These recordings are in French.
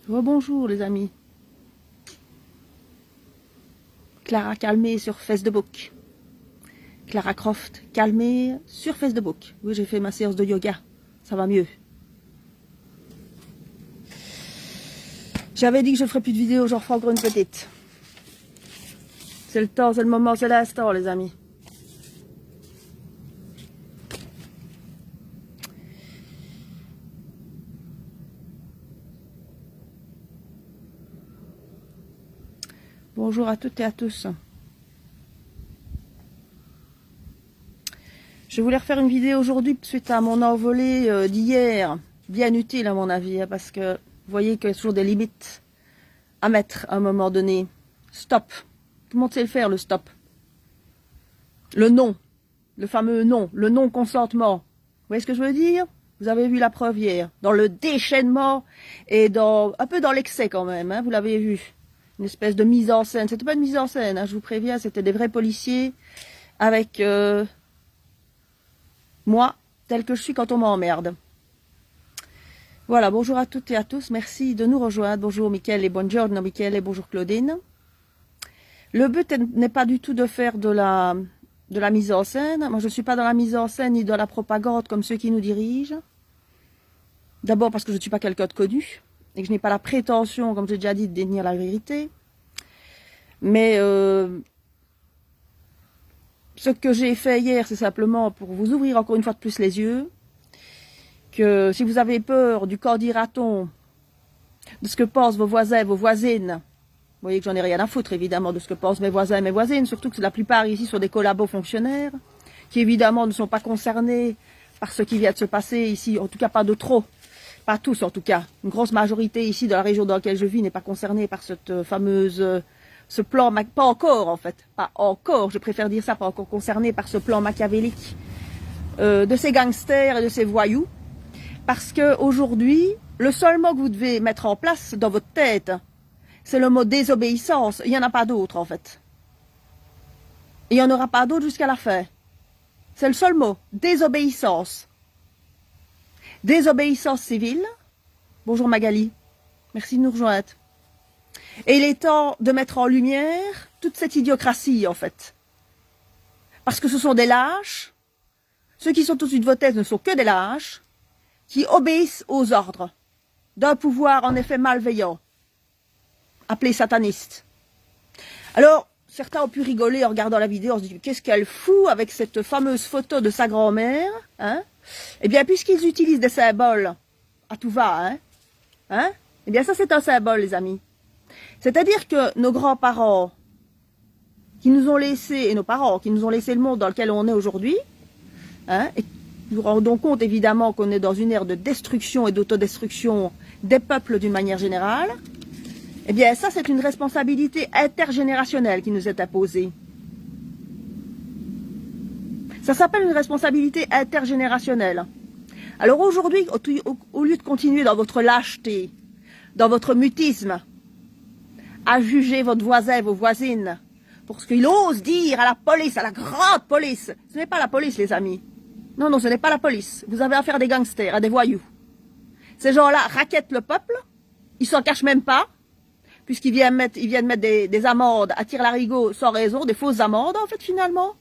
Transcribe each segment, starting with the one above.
Rebonjour les amis. Clara Calmé sur Facebook. Clara Croft Calmé sur Facebook. Oui, j'ai fait ma séance de yoga. Ça va mieux. J'avais dit que je ferais plus de vidéos, j'en ferai encore une petite. C'est le temps, c'est le moment, c'est l'instant les amis. Bonjour à toutes et à tous. Je voulais refaire une vidéo aujourd'hui suite à mon envolée d'hier. Bien utile à mon avis, hein, parce que vous voyez qu'il y a toujours des limites à mettre à un moment donné. Stop. Tout le monde sait le faire, le stop. Le non. Le fameux non. Le non-consentement. Vous voyez ce que je veux dire? Vous avez vu la preuve hier. Dans le déchaînement et un peu dans l'excès quand même. Hein, vous l'avez vu. Une espèce de mise en scène. C'était pas une mise en scène, hein, je vous préviens. C'était des vrais policiers avec moi, tel que je suis quand on m'emmerde. Voilà, bonjour à toutes et à tous. Merci de nous rejoindre. Bonjour Mickaël et buongiorno Mickaël et bonjour Claudine. Le but n'est pas du tout de faire de la mise en scène. Moi, je ne suis pas dans la mise en scène ni dans la propagande comme ceux qui nous dirigent. D'abord parce que je ne suis pas quelqu'un de connu et que je n'ai pas la prétention, comme j'ai déjà dit, de détenir la vérité. Mais ce que j'ai fait hier, c'est simplement pour vous ouvrir encore une fois de plus les yeux. Que si vous avez peur du qu'en dira-t-on, de ce que pensent vos voisins, vos voisines, vous voyez que j'en ai rien à foutre évidemment de ce que pensent mes voisins et mes voisines, surtout que la plupart ici sont des collabos fonctionnaires, qui évidemment ne sont pas concernés par ce qui vient de se passer ici, en tout cas pas de trop, pas tous en tout cas. Une grosse majorité ici de la région dans laquelle je vis n'est pas concernée par cette fameuse, ce plan, pas encore en fait, pas encore, je préfère dire ça, pas encore concernée par ce plan machiavélique de ces gangsters et de ces voyous. Parce que aujourd'hui, le seul mot que vous devez mettre en place dans votre tête, c'est le mot désobéissance. Il n'y en a pas d'autre en fait. Il n'y en aura pas d'autre jusqu'à la fin. C'est le seul mot, désobéissance. Désobéissance civile. Bonjour Magali, merci de nous rejoindre. Et il est temps de mettre en lumière toute cette idiocratie en fait. Parce que ce sont des lâches. Ceux qui sont au-dessus de vos têtes ne sont que des lâches qui obéissent aux ordres d'un pouvoir en effet malveillant, appelé sataniste. Alors, certains ont pu rigoler en regardant la vidéo, en se disant, qu'est-ce qu'elle fout avec cette fameuse photo de sa grand-mère, hein? Eh bien, puisqu'ils utilisent des symboles à tout va, hein? Eh bien, ça c'est un symbole, les amis. C'est-à-dire que nos grands-parents qui nous ont laissé, et nos parents qui nous ont laissé le monde dans lequel on est aujourd'hui, hein, et nous rendons compte évidemment qu'on est dans une ère de destruction et d'autodestruction des peuples d'une manière générale. Eh bien ça c'est une responsabilité intergénérationnelle qui nous est imposée. Ça s'appelle une responsabilité intergénérationnelle. Alors aujourd'hui, au lieu de continuer dans votre lâcheté, dans votre mutisme, à juger votre voisin, vos voisines, pour ce qu'il ose dire à la police, à la grande police, ce n'est pas la police les amis. Non, non, ce n'est pas la police. Vous avez affaire à des gangsters, à des voyous. Ces gens-là raquettent le peuple. Ils s'en cachent même pas. Puisqu'ils viennent mettre des amendes à tire-larigot sans raison. Des fausses amendes, en fait, finalement.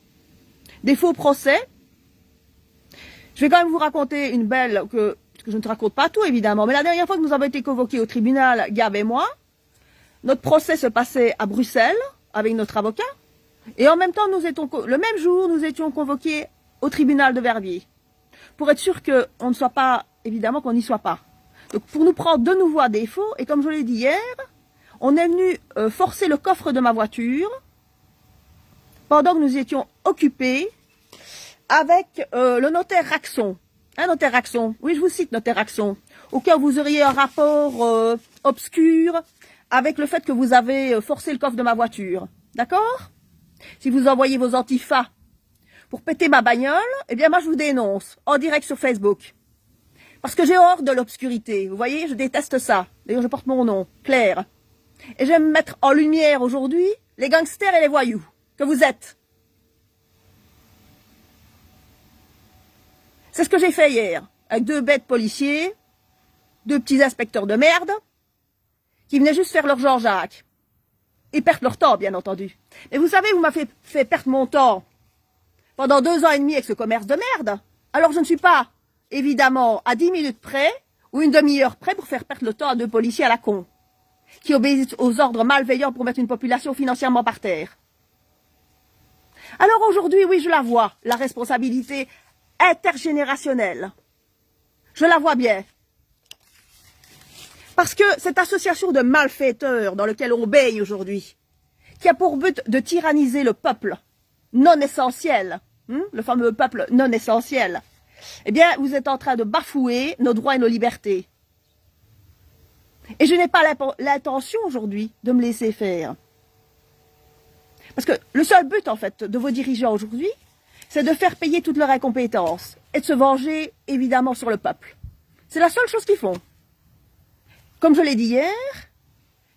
Des faux procès. Je vais quand même vous raconter une belle, que je ne te raconte pas tout, évidemment. Mais la dernière fois que nous avons été convoqués au tribunal, Gab et moi, notre procès se passait à Bruxelles, avec notre avocat. Et en même temps, le même jour, nous étions convoqués au tribunal de Verviers, pour être sûr qu'on ne soit pas, évidemment qu'on n'y soit pas. Donc pour nous prendre de nouveau à défaut, et comme je l'ai dit hier, on est venu forcer le coffre de ma voiture, pendant que nous étions occupés avec le notaire Raxon. Hein, notaire Raxon, oui je vous cite notaire Raxon, au cas où vous auriez un rapport obscur avec le fait que vous avez forcé le coffre de ma voiture. D'accord? Si vous envoyez vos antifas pour péter ma bagnole, eh bien moi je vous dénonce, en direct sur Facebook. Parce que j'ai horreur de l'obscurité, vous voyez, je déteste ça. D'ailleurs je porte mon nom, Claire. Et je vais me mettre en lumière aujourd'hui les gangsters et les voyous que vous êtes. C'est ce que j'ai fait hier, avec deux bêtes policiers, deux petits inspecteurs de merde, qui venaient juste faire leur Jean-Jacques. Ils perdent leur temps, bien entendu. Mais vous savez, vous m'avez fait perdre mon temps pendant 2 ans et demi avec ce commerce de merde. Alors je ne suis pas, évidemment, à 10 minutes près ou une demi-heure près pour faire perdre le temps à 2 policiers à la con, qui obéissent aux ordres malveillants pour mettre une population financièrement par terre. Alors aujourd'hui, oui, je la vois, la responsabilité intergénérationnelle. Je la vois bien. Parce que cette association de malfaiteurs dans laquelle on baigne aujourd'hui, qui a pour but de tyranniser le peuple non essentiel, le fameux peuple non essentiel, eh bien, vous êtes en train de bafouer nos droits et nos libertés. Et je n'ai pas l'intention aujourd'hui de me laisser faire. Parce que le seul but, en fait, de vos dirigeants aujourd'hui, c'est de faire payer toute leur incompétence et de se venger, évidemment, sur le peuple. C'est la seule chose qu'ils font. Comme je l'ai dit hier,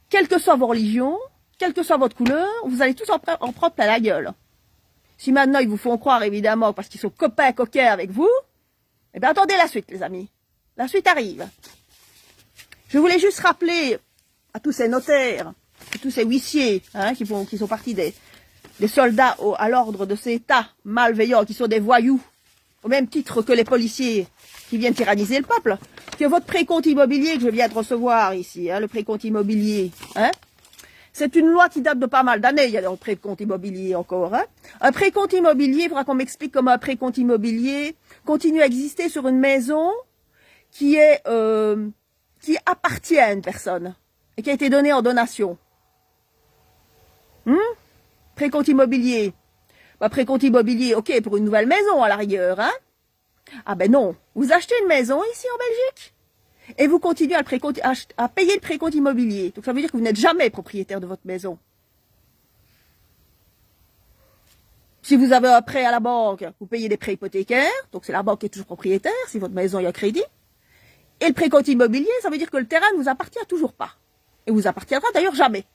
quelle que soit vos religions, quelle que soit votre couleur, vous allez tous en prendre plein la gueule. Si maintenant ils vous font croire, évidemment, parce qu'ils sont copains coquins avec vous, eh bien attendez la suite, les amis. La suite arrive. Je voulais juste rappeler à tous ces notaires, à tous ces huissiers, qui sont partis des soldats à l'ordre de ces États malveillants, qui sont des voyous, au même titre que les policiers qui viennent tyranniser le peuple, que votre précompte immobilier que je viens de recevoir ici, le précompte immobilier, c'est une loi qui date de pas mal d'années, il y a un précompte immobilier encore. Un précompte immobilier, il faudra qu'on m'explique comment un précompte immobilier continue à exister sur une maison qui appartient à une personne et qui a été donnée en donation. Précompte immobilier. Précompte immobilier, ok, pour une nouvelle maison à la rigueur, Ah ben non, vous achetez une maison ici en Belgique et vous continuez à payer le précompte immobilier. Donc ça veut dire que vous n'êtes jamais propriétaire de votre maison. Si vous avez un prêt à la banque, vous payez des prêts hypothécaires, donc c'est la banque qui est toujours propriétaire, si votre maison est à crédit. Et le précompte immobilier, ça veut dire que le terrain ne vous appartient toujours pas. Et vous appartiendra d'ailleurs jamais.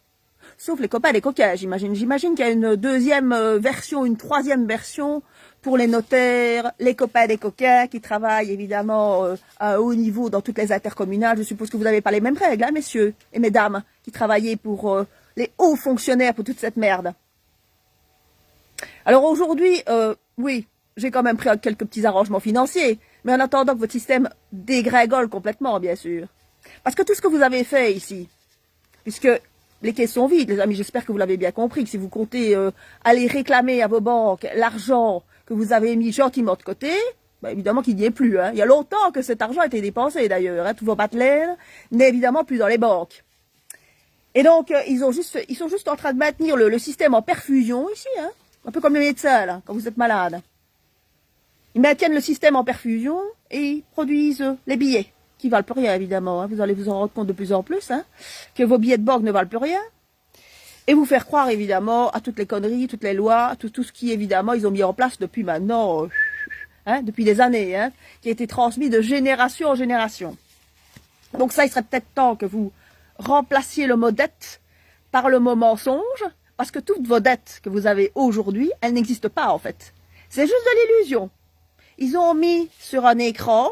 Sauf les copains et les coquins, j'imagine. J'imagine qu'il y a une deuxième version, une troisième version pour les notaires, les copains et les coquins qui travaillent évidemment à haut niveau dans toutes les intercommunales. Je suppose que vous n'avez pas les mêmes règles, messieurs et mesdames, qui travaillaient pour les hauts fonctionnaires pour toute cette merde. Alors aujourd'hui, oui, j'ai quand même pris quelques petits arrangements financiers, mais en attendant que votre système dégringole complètement, bien sûr. Parce que tout ce que vous avez fait ici, puisque les caisses sont vides, les amis, j'espère que vous l'avez bien compris, que si vous comptez aller réclamer à vos banques l'argent que vous avez mis gentiment de côté, évidemment qu'il n'y est plus. Il y a longtemps que cet argent a été dépensé d'ailleurs. Tous vos batelaires n'est évidemment plus dans les banques. Et donc, ils sont juste en train de maintenir le système en perfusion ici, un peu comme les médecins, là, quand vous êtes malade. Ils maintiennent le système en perfusion et ils produisent les billets, qui valent plus rien, évidemment. Vous allez vous en rendre compte de plus en plus, que vos billets de banque ne valent plus rien. Et vous faire croire, évidemment, à toutes les conneries, toutes les lois, tout ce qui, évidemment, ils ont mis en place depuis maintenant, depuis des années, qui a été transmis de génération en génération. Donc ça, il serait peut-être temps que vous remplaciez le mot dette par le mot mensonge, parce que toutes vos dettes que vous avez aujourd'hui, elles n'existent pas, en fait. C'est juste de l'illusion. Ils ont mis sur un écran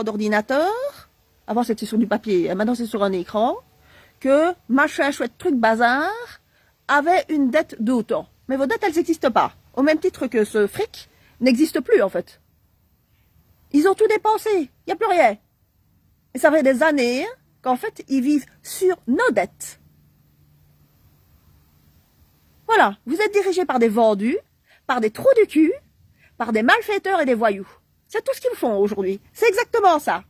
d'ordinateur, avant c'était sur du papier, maintenant c'est sur un écran, que machin chouette truc bazar avait une dette d'autant. Mais vos dettes, elles n'existent pas. Au même titre que ce fric n'existe plus, en fait. Ils ont tout dépensé. Il n'y a plus rien. Et ça fait des années qu'en fait, ils vivent sur nos dettes. Voilà. Vous êtes dirigés par des vendus, par des trous du cul, par des malfaiteurs et des voyous. C'est tout ce qu'ils font aujourd'hui. C'est exactement ça.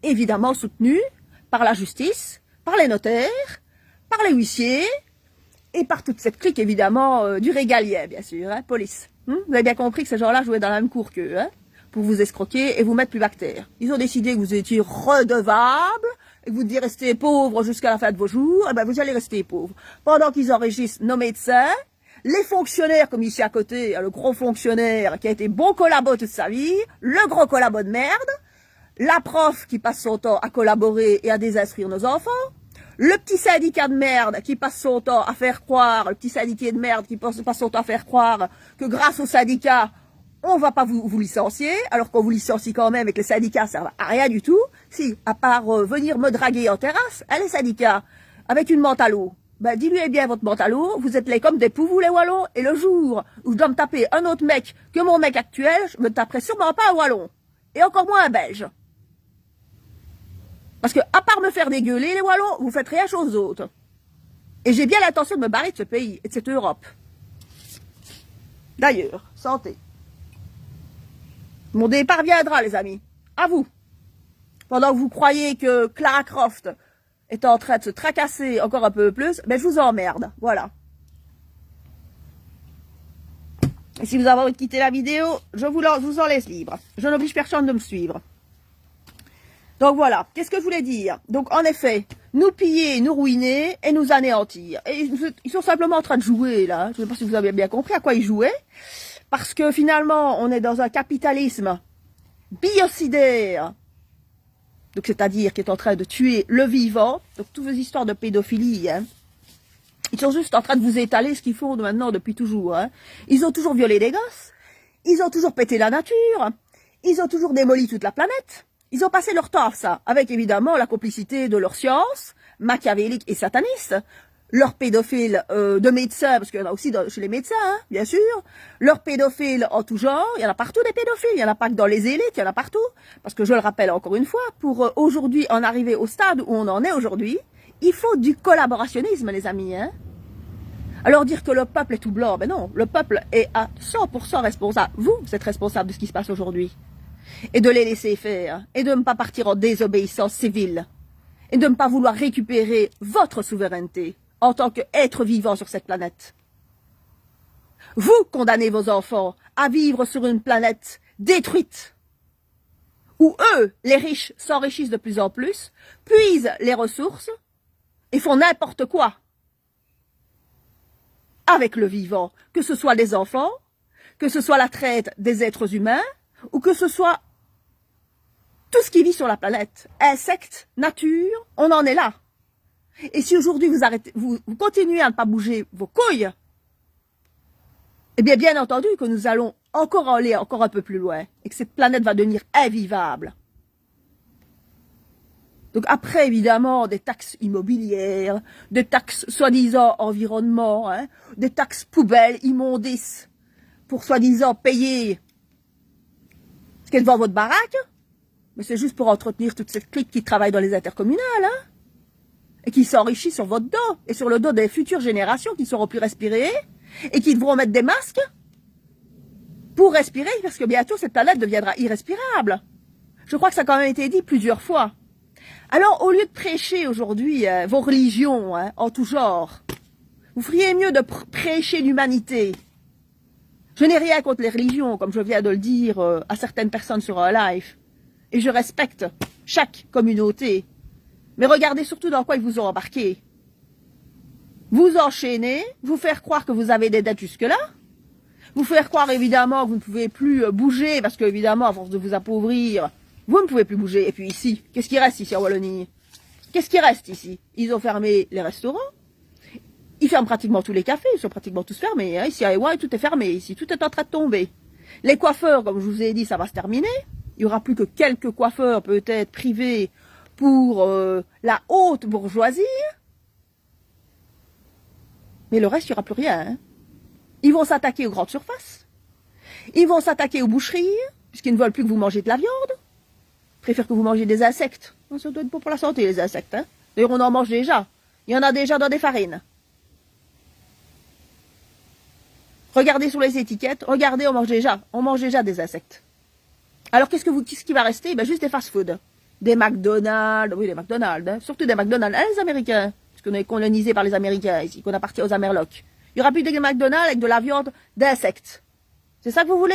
Évidemment soutenu par la justice, par les notaires, par les huissiers et par toute cette clique, évidemment, du régalien, bien sûr, police. Vous avez bien compris que ces gens-là jouaient dans la même cour qu'eux, pour vous escroquer et vous mettre plus bactère. Ils ont décidé que vous étiez redevable et que vous deviez rester pauvre jusqu'à la fin de vos jours, et vous allez rester pauvre. Pendant qu'ils enregistrent nos médecins, les fonctionnaires, comme ici à côté, le gros fonctionnaire qui a été bon collabo toute sa vie, le gros collabo de merde, la prof qui passe son temps à collaborer et à désinstruire nos enfants, le petit syndicat de merde qui passe son temps à faire croire, le petit syndiqué de merde qui passe son temps à faire croire que grâce au syndicat, on va pas vous licencier, alors qu'on vous licencie quand même et que les syndicats servent à rien du tout. Si, à part venir me draguer en terrasse, les syndicats, avec une menthe à l'eau, ben diluez bien votre menthe à l'eau, vous êtes les comme des poux, les Wallons, et le jour où je dois me taper un autre mec que mon mec actuel, je me taperai sûrement pas un Wallon, et encore moins un Belge. Parce que, à part me faire dégueuler, les Wallons, vous faites rien chose d'autre. Et j'ai bien l'intention de me barrer de ce pays et de cette Europe. D'ailleurs, santé. Mon départ viendra, les amis. À vous. Pendant que vous croyez que Clara Croft est en train de se tracasser encore un peu plus, ben je vous emmerde. Voilà. Et si vous avez envie de quitter la vidéo, je vous en laisse libre. Je n'oblige personne de me suivre. Donc voilà, qu'est-ce que je voulais dire? Donc en effet, nous piller, nous ruiner et nous anéantir. Et ils sont simplement en train de jouer là. Je ne sais pas si vous avez bien compris à quoi ils jouaient. Parce que finalement, on est dans un capitalisme biocidaire. Donc c'est-à-dire qui est en train de tuer le vivant. Donc toutes vos histoires de pédophilie, hein. Ils sont juste en train de vous étaler ce qu'ils font maintenant depuis toujours. Hein. Ils ont toujours violé des gosses. Ils ont toujours pété la nature. Ils ont toujours démoli toute la planète. Ils ont passé leur temps à ça, avec évidemment la complicité de leur science, machiavélique et sataniste, leurs pédophiles de médecins, parce qu'il y en a aussi chez les médecins, hein, bien sûr, leurs pédophiles en tout genre, il y en a partout des pédophiles, il n'y en a pas que dans les élites, il y en a partout, parce que je le rappelle encore une fois, pour aujourd'hui en arriver au stade où on en est aujourd'hui, il faut du collaborationnisme, les amis, hein. Alors dire que le peuple est tout blanc, ben non, le peuple est à 100% responsable. Vous êtes responsable de ce qui se passe aujourd'hui. Et de les laisser faire, et de ne pas partir en désobéissance civile, et de ne pas vouloir récupérer votre souveraineté en tant qu'être vivant sur cette planète. Vous condamnez vos enfants à vivre sur une planète détruite, où eux, les riches, s'enrichissent de plus en plus, puisent les ressources, et font n'importe quoi avec le vivant, que ce soit les enfants, que ce soit la traite des êtres humains, ou que ce soit tout ce qui vit sur la planète, insectes, nature, on en est là. Et si aujourd'hui vous continuez à ne pas bouger vos couilles, eh bien entendu que nous allons encore aller encore un peu plus loin, et que cette planète va devenir invivable. Donc après, évidemment, des taxes immobilières, des taxes soi-disant environnement, hein, des taxes poubelles, immondices, pour soi-disant payer ce qui est devant votre baraque, mais c'est juste pour entretenir toute cette clique qui travaille dans les intercommunales, hein, et qui s'enrichit sur votre dos, et sur le dos des futures générations qui ne sauront plus respirer, et qui devront mettre des masques pour respirer, parce que bientôt cette planète deviendra irrespirable. Je crois que ça a quand même été dit plusieurs fois. Alors, au lieu de prêcher aujourd'hui vos religions hein, en tout genre, vous feriez mieux de prêcher l'humanité. Je n'ai rien contre les religions, comme je viens de le dire à certaines personnes sur un live. Et je respecte chaque communauté. Mais regardez surtout dans quoi ils vous ont embarqué. Vous enchaîner, vous faire croire que vous avez des dettes jusque-là, vous faire croire évidemment que vous ne pouvez plus bouger, parce que évidemment, à force de vous appauvrir, vous ne pouvez plus bouger. Et puis ici, qu'est-ce qui reste ici en Wallonie? Qu'est-ce qui reste ici? Ils ont fermé les restaurants. Ils ferment pratiquement tous les cafés. Ils sont pratiquement tous fermés. Hein. Ici à Hawaï, tout est fermé. Ici, tout est en train de tomber. Les coiffeurs, comme je vous ai dit, ça va se terminer. Il n'y aura plus que quelques coiffeurs peut-être privés pour la haute bourgeoisie. Mais le reste, il n'y aura plus rien. Hein. Ils vont s'attaquer aux grandes surfaces. Ils vont s'attaquer aux boucheries, puisqu'ils ne veulent plus que vous mangez de la viande. Ils préfèrent que vous mangez des insectes. Ça doit être bon pour la santé, les insectes. Hein. D'ailleurs, on en mange déjà. Il y en a déjà dans des farines. Regardez sur les étiquettes. Regardez, on mange déjà des insectes. Alors, qu'est-ce qui va rester? Ben, juste des fast-food. Des McDonald's. Oui, les McDonald's. Hein. Surtout des McDonald's. Hein, les Américains. Parce qu'on est colonisé par les Américains ici, qu'on appartient aux Amerlocs. Il n'y aura plus de McDonald's avec de la viande d'insectes. C'est ça que vous voulez?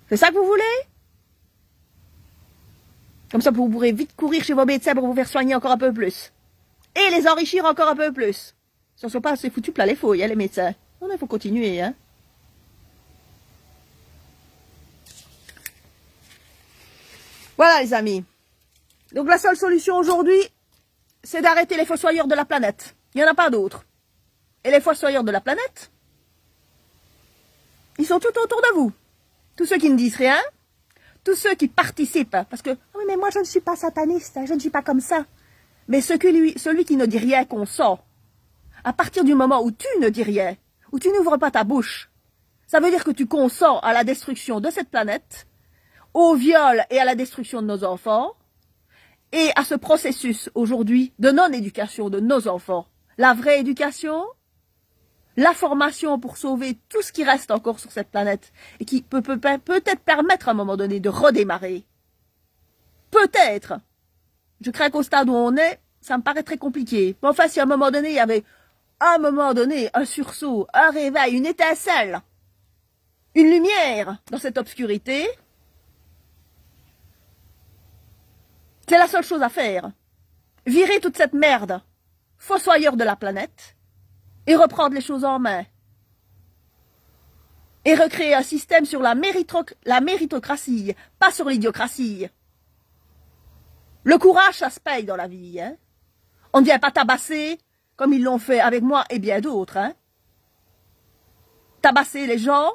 C'est ça que vous voulez? Comme ça, vous pourrez vite courir chez vos médecins pour vous faire soigner encore un peu plus. Et les enrichir encore un peu plus. Ils ne sont pas assez foutus plein les fouilles, hein, les médecins. Non, il faut continuer, hein. Voilà, les amis. Donc, la seule solution aujourd'hui, c'est d'arrêter les fossoyeurs de la planète. Il n'y en a pas d'autres. Et les fossoyeurs de la planète, Ils sont tout autour de vous. Tous ceux qui ne disent rien, tous ceux qui participent, parce que oui, mais moi je ne suis pas sataniste, je ne suis pas comme ça. Mais celui qui ne dit rien consent. À partir du moment où tu ne dis rien, où tu n'ouvres pas ta bouche, ça veut dire que tu consens à la destruction de cette planète, au viol et à la destruction de nos enfants, et à ce processus aujourd'hui de non-éducation de nos enfants. La vraie éducation, la formation pour sauver tout ce qui reste encore sur cette planète et qui peut-être permettre à un moment donné de redémarrer. Peut-être. Je crains qu'au stade où on est, ça me paraît très compliqué. Mais enfin, si à un moment donné, il y avait un sursaut, un réveil, une étincelle, une lumière dans cette obscurité, c'est la seule chose à faire. Virer toute cette merde, fossoyeur de la planète, et reprendre les choses en main. Et recréer un système sur la méritocratie, pas sur l'idiocratie. Le courage, ça se paye dans la vie. Hein? On ne vient pas tabasser comme ils l'ont fait avec moi et bien d'autres. Hein? Tabasser les gens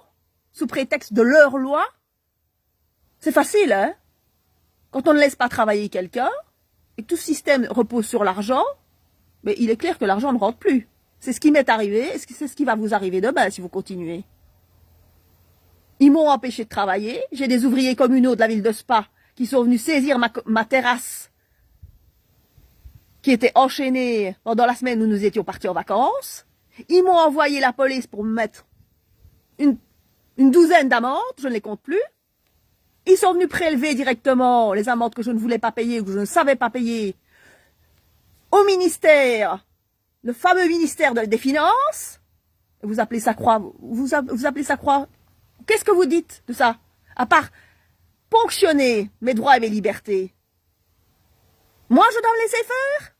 sous prétexte de leur loi, c'est facile. Hein? Quand on ne laisse pas travailler quelqu'un, et que tout ce système repose sur l'argent, mais il est clair que l'argent ne rentre plus. C'est ce qui m'est arrivé, et c'est ce qui va vous arriver demain si vous continuez. Ils m'ont empêché de travailler. J'ai des ouvriers communaux de la ville de Spa qui sont venus saisir ma terrasse qui était enchaînée pendant la semaine où nous étions partis en vacances. Ils m'ont envoyé la police pour me mettre une douzaine d'amendes, je ne les compte plus. Ils sont venus prélever directement les amendes que je ne voulais pas payer ou que je ne savais pas payer au ministère, le fameux ministère des Finances. Vous appelez ça quoi? Vous appelez ça quoi? Qu'est-ce que vous dites de ça? À part ponctionner mes droits et mes libertés. Moi, je dois me laisser faire?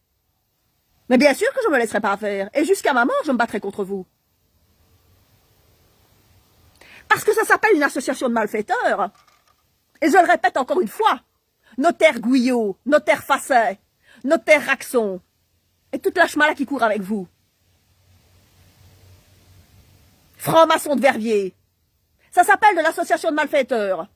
Mais bien sûr que je ne me laisserai pas faire. Et jusqu'à ma mort, je me battrai contre vous. Parce que ça s'appelle une association de malfaiteurs. Et je le répète encore une fois. Notaire Guyot, notaire Fassin, notaire Raxon. Et toute la chemala qui court avec vous. Franc-maçon de Verviers. Ça s'appelle de l'association de malfaiteurs.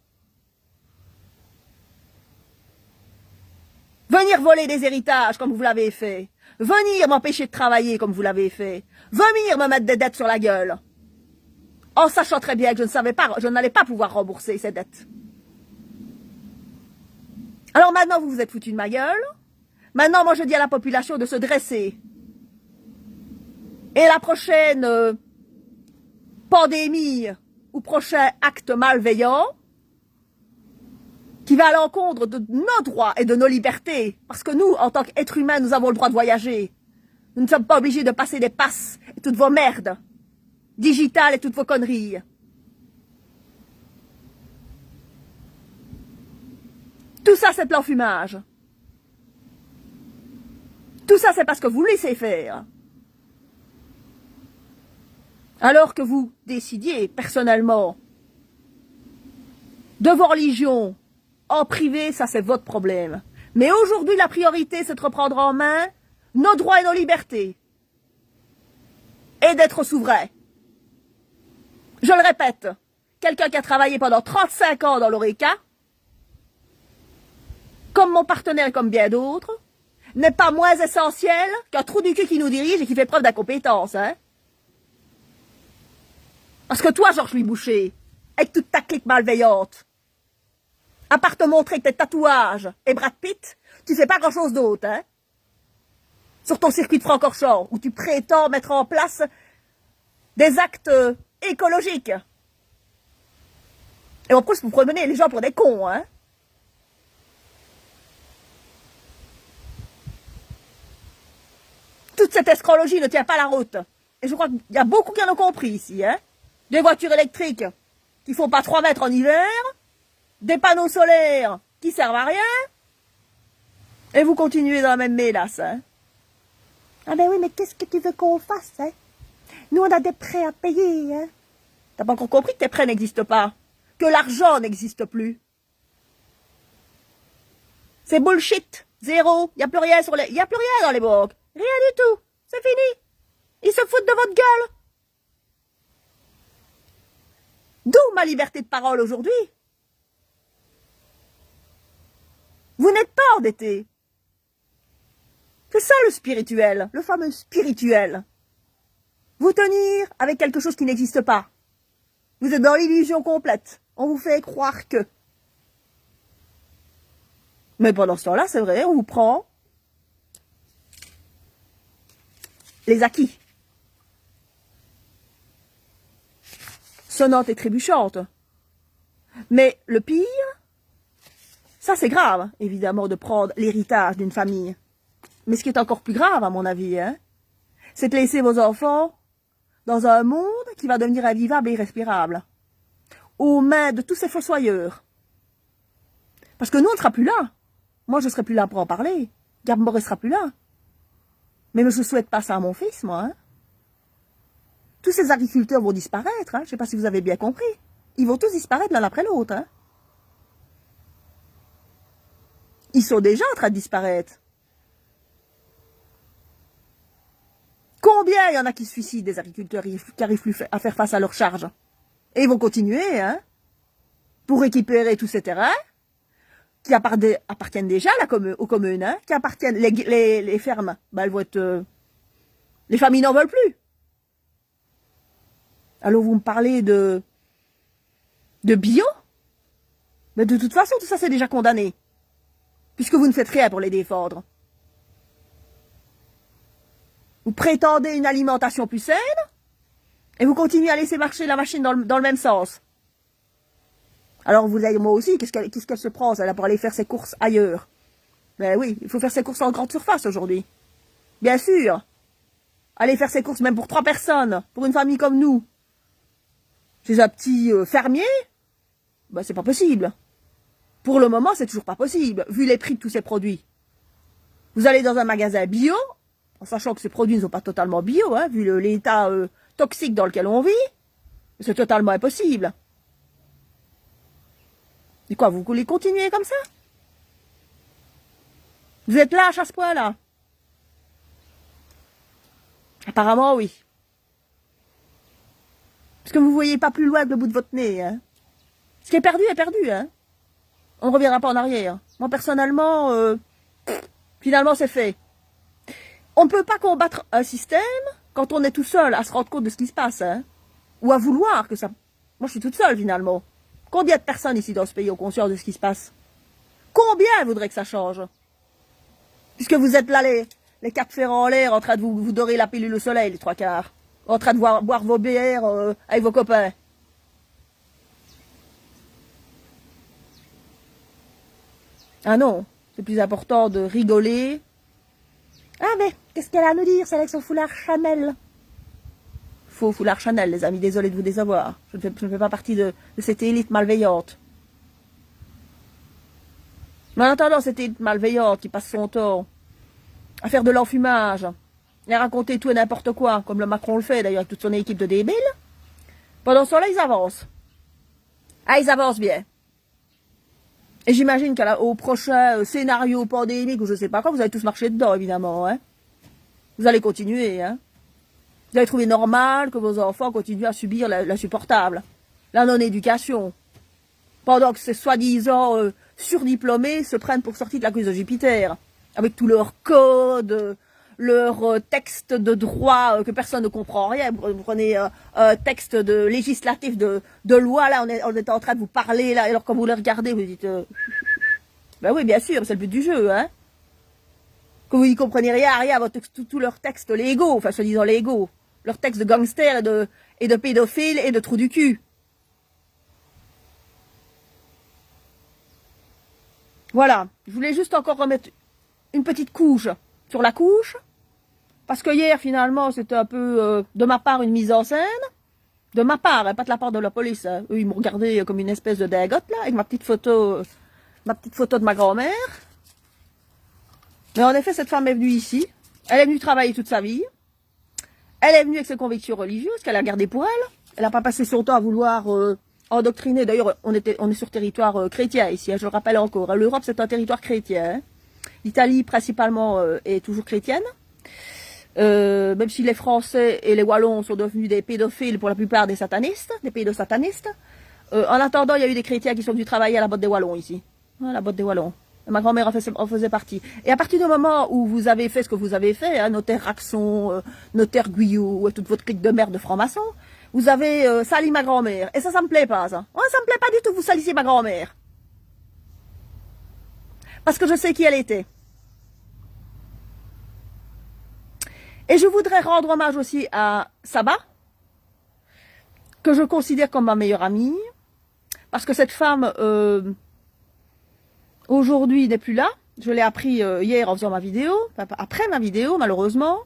Venir voler des héritages comme vous l'avez fait. Venir m'empêcher de travailler comme vous l'avez fait. Venir me mettre des dettes sur la gueule. En sachant très bien que je n'allais pas pouvoir rembourser ces dettes. Alors maintenant, vous vous êtes foutu de ma gueule. Maintenant, moi, je dis à la population de se dresser. Et la prochaine pandémie ou prochain acte malveillant qui va à l'encontre de nos droits et de nos libertés, parce que nous, en tant qu'êtres humains, nous avons le droit de voyager. Nous ne sommes pas obligés de passer des passes et toutes vos merdes digitales et toutes vos conneries. Tout ça, c'est de l'enfumage. Tout ça, c'est parce que vous laissez faire. Alors que vous décidiez, personnellement, de vos religions, en privé, ça c'est votre problème. Mais aujourd'hui, la priorité, c'est de reprendre en main nos droits et nos libertés. Et d'être souverain. Je le répète, quelqu'un qui a travaillé pendant 35 ans dans l'ORECA, comme mon partenaire et comme bien d'autres, n'est pas moins essentiel qu'un trou du cul qui nous dirige et qui fait preuve d'incompétence. Hein? Parce que toi, Georges Louis Boucher, avec toute ta clique malveillante, à part te montrer tes tatouages et Brad Pitt, tu fais pas grand-chose d'autre, hein? Sur ton circuit de Francorchamps, où tu prétends mettre en place des actes écologiques. Et en plus, vous prenez les gens pour des cons, hein? Toute cette escrologie ne tient pas la route. Et je crois qu'il y a beaucoup qui en ont compris ici, hein? Des voitures électriques qui font pas 3 mètres en hiver, des panneaux solaires qui servent à rien, et vous continuez dans la même mélasse, hein? Ah ben oui, mais qu'est-ce que tu veux qu'on fasse, hein? Nous, on a des prêts à payer, hein? T'as pas encore compris que tes prêts n'existent pas? Que l'argent n'existe plus? C'est bullshit. Zéro. Y a plus rien y a plus rien dans les banques. Rien du tout. C'est fini. Ils se foutent de votre gueule. D'où ma liberté de parole aujourd'hui. Vous n'êtes pas endetté. C'est ça le spirituel, le fameux spirituel. Vous tenir avec quelque chose qui n'existe pas. Vous êtes dans l'illusion complète. On vous fait croire que. Mais pendant ce temps-là, c'est vrai, on vous prend les acquis. Sonnante et trébuchante. Mais le pire, ça c'est grave, évidemment, de prendre l'héritage d'une famille. Mais ce qui est encore plus grave, à mon avis, c'est de laisser vos enfants dans un monde qui va devenir invivable et irrespirable, aux mains de tous ces fossoyeurs. Parce que nous, on ne sera plus là. Moi, je ne serai plus là pour en parler. Gab ne sera plus là. Mais je ne souhaite pas ça à mon fils, moi. Tous ces agriculteurs vont disparaître. Je ne sais pas si vous avez bien compris. Ils vont tous disparaître l'un après l'autre. Ils sont déjà en train de disparaître. Combien il y en a qui se suicident, des agriculteurs qui n'arrivent plus à faire face à leurs charges? Et ils vont continuer, pour récupérer tous ces terrains qui appartiennent déjà aux communes, qui appartiennent, les fermes, elles vont être, les familles n'en veulent plus. Alors vous me parlez de bio? Mais de toute façon, tout ça c'est déjà condamné. Puisque vous ne faites rien pour les défendre. Vous prétendez une alimentation plus saine et vous continuez à laisser marcher la machine dans le même sens. Alors vous dites, moi aussi, qu'est-ce qu'elle se prend, elle, pour aller faire ses courses ailleurs? Ben oui, il faut faire ses courses en grande surface aujourd'hui. Bien sûr. Aller faire ses courses même pour 3 personnes, pour une famille comme nous. Chez un petit fermier, ben c'est pas possible. Pour le moment, c'est toujours pas possible, vu les prix de tous ces produits. Vous allez dans un magasin bio, en sachant que ces produits ne sont pas totalement bio, vu l'état toxique dans lequel on vit, c'est totalement impossible. Et quoi, vous voulez continuer comme ça? Vous êtes lâche à ce point-là? Apparemment, oui. Parce que vous ne voyez pas plus loin que le bout de votre nez. Ce qui est perdu est perdu. On ne reviendra pas en arrière. Moi, personnellement, finalement, c'est fait. On ne peut pas combattre un système quand on est tout seul à se rendre compte de ce qui se passe. Ou à vouloir que ça... Moi, je suis toute seule, finalement. Combien de personnes ici dans ce pays ont conscience de ce qui se passe? Combien voudraient que ça change? Puisque vous êtes là, les quatre fers en l'air, en train de vous dorer la pilule au soleil, les 3/4. En train de boire vos bières avec vos copains. Ah non, c'est plus important de rigoler. Ah mais, qu'est-ce qu'elle a à nous dire, c'est avec son foulard Chanel? Faux foulard Chanel, les amis, désolé de vous décevoir. Je ne fais pas partie de cette élite malveillante. Mais en attendant, cette élite malveillante qui passe son temps à faire de l'enfumage, et à raconter tout et n'importe quoi, comme le Macron le fait d'ailleurs avec toute son équipe de débiles, pendant ce temps-là, ils avancent. Ah, ils avancent bien. Et j'imagine qu'au prochain scénario pandémique, ou je sais pas quoi, vous allez tous marcher dedans, évidemment. Vous allez continuer. Vous allez trouver normal que vos enfants continuent à subir l'insupportable, la non-éducation. Pendant que ces soi-disant surdiplômés se prennent pour sortir de la cuisse de Jupiter, avec tous leurs codes, leurs textes de droit que personne ne comprend rien. Vous prenez un texte de législatif de loi, là, on est en train de vous parler, là, alors quand vous les regardez, vous dites... ben oui, bien sûr, c'est le but du jeu, que vous n'y comprenez rien à tous leurs textes légaux, enfin, soi-disant légaux. Leurs textes de gangsters et de pédophiles et de trous du cul. Voilà, je voulais juste encore remettre une petite couche sur la couche, parce que hier, finalement, c'était un peu, de ma part, une mise en scène. De ma part, pas de la part de la police. Eux, ils m'ont regardé comme une espèce de dingote, là, avec ma petite photo de ma grand-mère. Mais en effet, cette femme est venue ici. Elle est venue travailler toute sa vie. Elle est venue avec ses convictions religieuses qu'elle a gardées pour elle. Elle n'a pas passé son temps à vouloir endoctriner. D'ailleurs, on est sur territoire chrétien ici, je le rappelle encore. L'Europe, c'est un territoire chrétien. L'Italie, principalement, est toujours chrétienne. Même si les Français et les Wallons sont devenus des pédophiles, pour la plupart des satanistes, des pédosatanistes. En attendant, il y a eu des chrétiens qui sont venus travailler à la botte des Wallons ici. À la botte des Wallons. Ma grand-mère en faisait partie. Et à partir du moment où vous avez fait ce que vous avez fait, hein, notaire Raxon, notaire Guyot, et toute votre clique de merde de franc-maçon, vous avez sali ma grand-mère. Et ça me plaît pas, ça. Ouais, ça me plaît pas du tout que vous salissiez ma grand-mère. Parce que je sais qui elle était. Et je voudrais rendre hommage aussi à Saba, que je considère comme ma meilleure amie, parce que cette femme, aujourd'hui, n'est plus là. Je l'ai appris hier en faisant ma vidéo, après ma vidéo, malheureusement.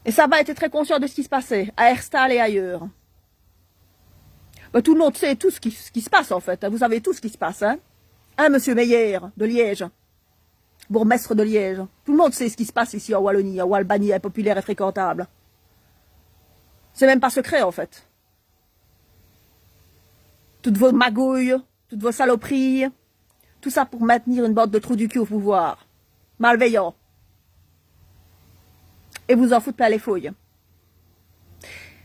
Et Saba était très conscient de ce qui se passait, à Herstal et ailleurs. Ben, tout le monde sait tout ce qui se passe, en fait. Vous savez tout ce qui se passe, hein. Hein, monsieur Meyer, de Liège, bourgmestre de Liège. Tout le monde sait ce qui se passe ici en Wallonie, en Albanie, populaire et fréquentable. C'est même pas secret, en fait. Toutes vos magouilles, toutes vos saloperies, tout ça pour maintenir une bande de trous du cul au pouvoir. Malveillant. Et vous en foutre plein les fouilles.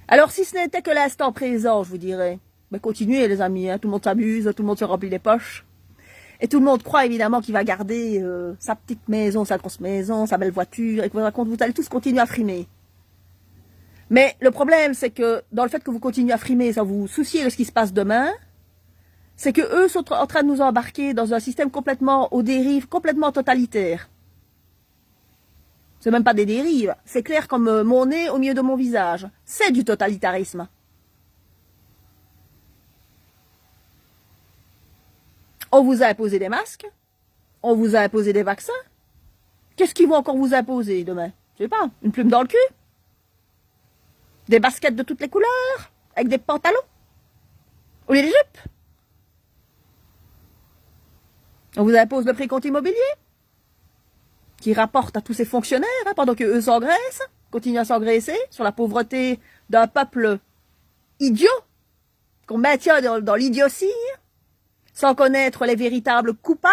Alors, si ce n'était que l'instant présent, je vous dirais, mais continuez, les amis, hein, tout le monde s'amuse, tout le monde se remplit les poches. Et tout le monde croit évidemment qu'il va garder sa petite maison, sa grosse maison, sa belle voiture, et que vous allez tous continuer à frimer. Mais le problème, c'est que dans le fait que vous continuez à frimer sans vous soucier de ce qui se passe demain, c'est que eux sont en train de nous embarquer dans un système complètement aux dérives, complètement totalitaire. C'est même pas des dérives, c'est clair comme mon nez au milieu de mon visage. C'est du totalitarisme. On vous a imposé des masques, on vous a imposé des vaccins. Qu'est-ce qu'ils vont encore vous imposer demain? Je sais pas, une plume dans le cul? Des baskets de toutes les couleurs? Avec des pantalons? Ou des jupes? On vous impose le précompte immobilier? Qui rapporte à tous ces fonctionnaires, hein, pendant qu'eux s'engraissent, continuent à s'engraisser sur la pauvreté d'un peuple idiot, qu'on maintient dans l'idiotie, sans connaître les véritables coupables,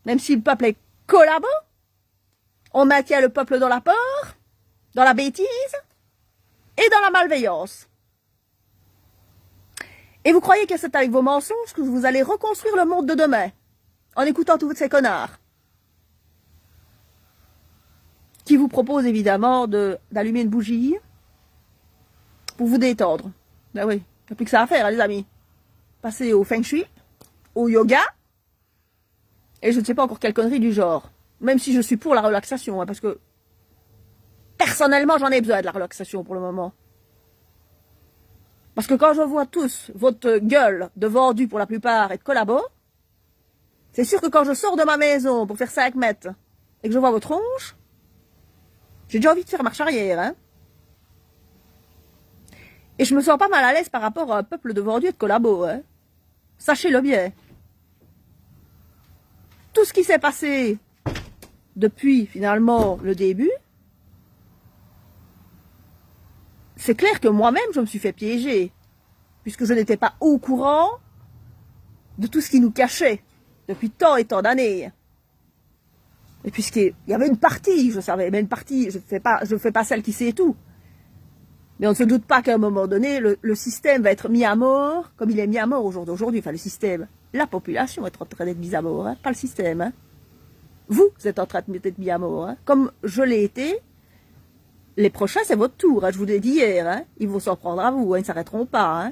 même si le peuple est collabo, on maintient le peuple dans la peur, dans la bêtise et dans la malveillance. Et vous croyez que c'est avec vos mensonges que vous allez reconstruire le monde de demain, en écoutant tous ces connards, qui vous proposent évidemment d'allumer une bougie pour vous détendre. Ben oui, il n'y a plus que ça à faire, hein, les amis. Passer au feng shui, au yoga, et je ne sais pas encore quelle connerie du genre. Même si je suis pour la relaxation, hein, parce que personnellement, j'en ai besoin de la relaxation pour le moment. Parce que quand je vois tous votre gueule de vendu pour la plupart et de collabo, c'est sûr que quand je sors de ma maison pour faire 5 mètres et que je vois votre tronche, j'ai déjà envie de faire marche arrière, hein. Et je me sens pas mal à l'aise par rapport à un peuple de vendus et de collabos, hein. Sachez-le bien. Tout ce qui s'est passé depuis, finalement, le début, c'est clair que moi-même, je me suis fait piéger, puisque je n'étais pas au courant de tout ce qui nous cachait depuis tant et tant d'années. Et puisqu'il y avait une partie, je savais, mais une partie, je fais pas celle qui sait tout. Mais on ne se doute pas qu'à un moment donné, le système va être mis à mort, comme il est mis à mort aujourd'hui. Enfin, le système, la population est en train d'être mise à mort, hein, pas le système. Hein. Vous êtes en train d'être mis à mort, hein, comme je l'ai été. Les prochains, c'est votre tour, hein, je vous l'ai dit hier. Hein, ils vont s'en prendre à vous, hein, ils ne s'arrêteront pas. Hein.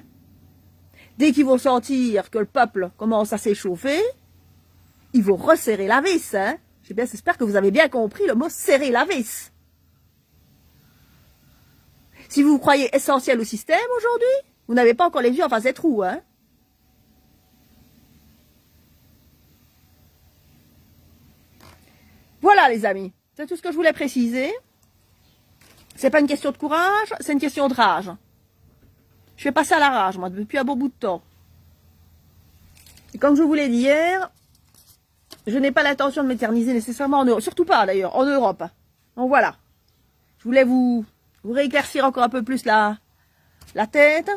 Dès qu'ils vont sentir que le peuple commence à s'échauffer, ils vont resserrer la vis. Hein. J'espère que vous avez bien compris le mot « serrer la vis ». Si vous croyez essentiel au système aujourd'hui, vous n'avez pas encore les yeux en face des trous, hein. Voilà les amis, c'est tout ce que je voulais préciser. C'est pas une question de courage, c'est une question de rage. Je vais passer à la rage, moi, depuis un bon bout de temps. Et comme je vous l'ai dit hier, je n'ai pas l'intention de m'éterniser nécessairement en Europe, surtout pas d'ailleurs, en Europe. Donc voilà, je voulais vous rééclaircir encore un peu plus la tête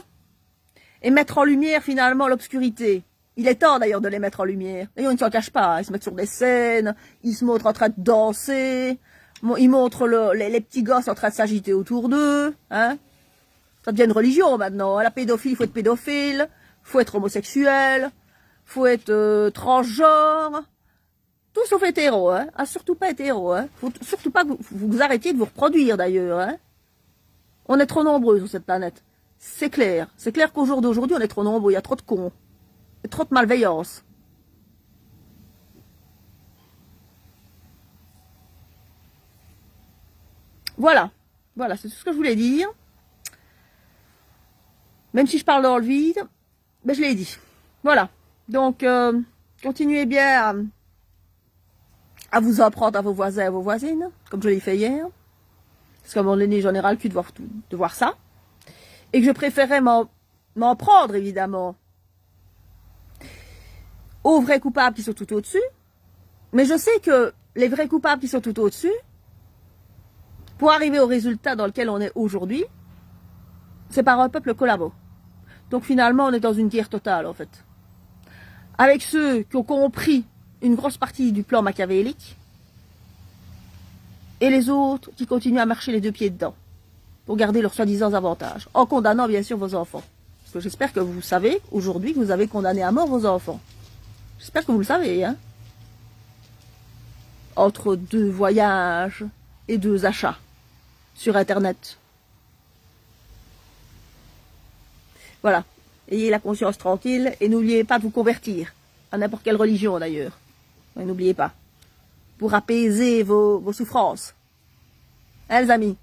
et mettre en lumière finalement l'obscurité. Il est temps d'ailleurs de les mettre en lumière. D'ailleurs, ils ne s'en cachent pas, hein. Ils se mettent sur des scènes, ils se montrent en train de danser, ils montrent les petits gosses en train de s'agiter autour d'eux. Hein. Ça devient une religion maintenant. La pédophilie, il faut être pédophile, faut être homosexuel, faut être transgenre. Tout sauf hétéro, hein. Ah, surtout pas hétéro, hein. Faut surtout pas que vous arrêtiez de vous reproduire d'ailleurs, hein. On est trop nombreux sur cette planète. C'est clair. C'est clair qu'au jour d'aujourd'hui, on est trop nombreux. Il y a trop de cons. Il y a trop de malveillance. Voilà. Voilà, c'est tout ce que je voulais dire. Même si je parle dans le vide, ben je l'ai dit. Voilà. Donc, continuez bien à vous en prendre à vos voisins et à vos voisines, comme je l'ai fait hier. Parce qu'à un moment donné, j'en ai ras le cul de voir ça. Et que je préférais m'en prendre, évidemment, aux vrais coupables qui sont tout au-dessus. Mais je sais que les vrais coupables qui sont tout au-dessus, pour arriver au résultat dans lequel on est aujourd'hui, c'est par un peuple collabo. Donc finalement, on est dans une guerre totale, en fait. Avec ceux qui ont compris une grosse partie du plan machiavélique, et les autres qui continuent à marcher les deux pieds dedans, pour garder leurs soi-disant avantages, en condamnant bien sûr vos enfants. Parce que j'espère que vous savez, aujourd'hui, que vous avez condamné à mort vos enfants. J'espère que vous le savez, hein. Entre 2 voyages et 2 achats sur Internet. Voilà. Ayez la conscience tranquille et n'oubliez pas de vous convertir. À n'importe quelle religion d'ailleurs. N'oubliez pas. Pour apaiser vos souffrances. Hein, les amis?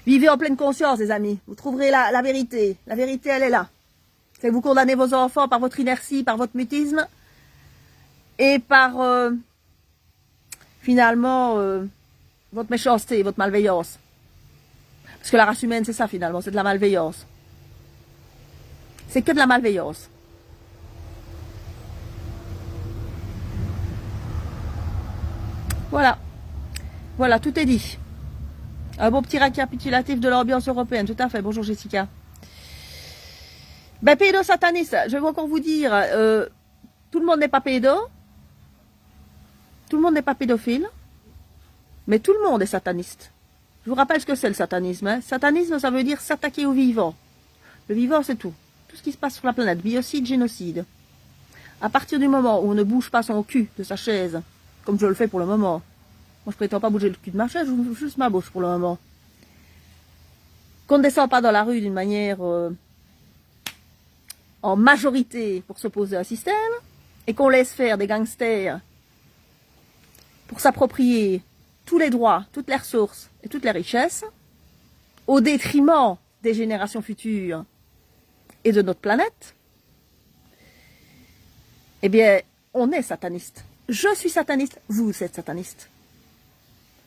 Vivez en pleine conscience, les amis. Vous trouverez la vérité. La vérité, elle est là. C'est que vous condamnez vos enfants par votre inertie, par votre mutisme. Et par, finalement, votre méchanceté, votre malveillance. Parce que la race humaine, c'est ça, finalement. C'est de la malveillance. C'est que de la malveillance. Voilà. Voilà, tout est dit. Un beau petit récapitulatif de l'ambiance européenne. Tout à fait. Bonjour, Jessica. Ben, pédosataniste, je vais encore vous dire, tout le monde n'est pas pédo. Tout le monde n'est pas pédophile. Mais tout le monde est sataniste. Je vous rappelle ce que c'est le satanisme. Hein. Satanisme, ça veut dire s'attaquer au vivant. Le vivant, c'est tout. Tout ce qui se passe sur la planète. Biocide, génocide. À partir du moment où on ne bouge pas son cul de sa chaise, comme je le fais pour le moment. Moi, je prétends pas bouger le cul de ma chaise, je bouge juste ma bouche pour le moment. Qu'on ne descend pas dans la rue d'une manière en majorité pour s'opposer à un système, et qu'on laisse faire des gangsters pour s'approprier tous les droits, toutes les ressources et toutes les richesses, au détriment des générations futures et de notre planète, eh bien, on est sataniste. Je suis sataniste, vous êtes sataniste.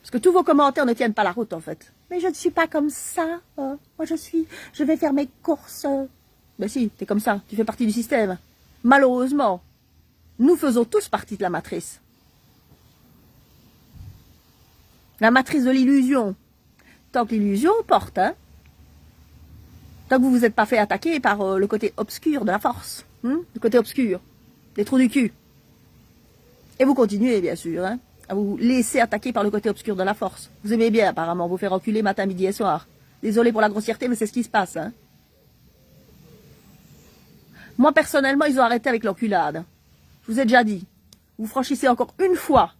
Parce que tous vos commentaires ne tiennent pas la route, en fait. Mais je ne suis pas comme ça. Moi, je vais faire mes courses. Ben si, t'es comme ça. Tu fais partie du système. Malheureusement, nous faisons tous partie de la matrice. La matrice de l'illusion. Tant que l'illusion porte, hein. Tant que vous vous êtes pas fait attaquer par le côté obscur de la force. Le côté obscur. Les trous du cul. Et vous continuez, bien sûr, hein, à vous laisser attaquer par le côté obscur de la force. Vous aimez bien, apparemment, vous faire reculer matin, midi et soir. Désolé pour la grossièreté, mais c'est ce qui se passe. Hein. Moi, personnellement, ils ont arrêté avec l'enculade. Je vous ai déjà dit. Vous franchissez encore une fois.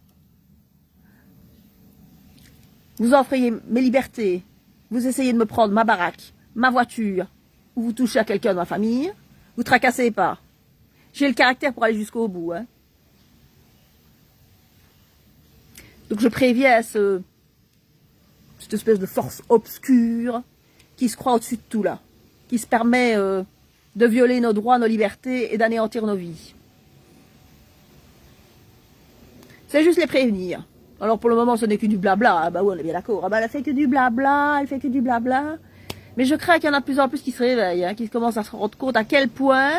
Vous offriez mes libertés. Vous essayez de me prendre ma baraque, ma voiture, ou vous touchez à quelqu'un de ma famille. Vous tracassez pas. J'ai le caractère pour aller jusqu'au bout. Hein. Donc je préviens cette espèce de force obscure qui se croit au-dessus de tout là, qui se permet de violer nos droits, nos libertés et d'anéantir nos vies. C'est juste les prévenir. Alors pour le moment ce n'est que du blabla, ah bah oui on est bien d'accord, ah bah elle fait que du blabla, elle fait que du blabla. Mais je crains qu'il y en a de plus en plus qui se réveillent, hein, qui commencent à se rendre compte à quel point...